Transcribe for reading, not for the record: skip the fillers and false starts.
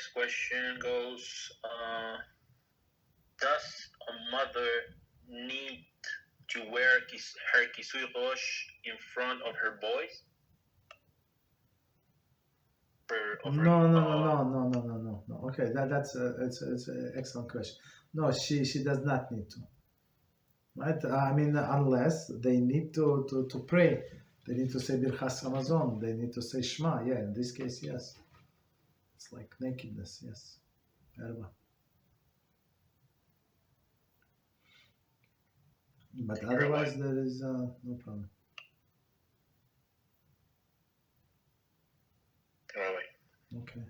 next question goes, does a mother need to wear her kisui rosh in front of her boys? No. Okay, that's it's an excellent question. No, she does not need to. Right? I mean, unless they need to pray, they need to say Birchas Hamazon, they need to say Shema. Yeah, in this case, yes. It's like nakedness. Yes. Erba. But otherwise, there is no problem. Rabbi. Okay.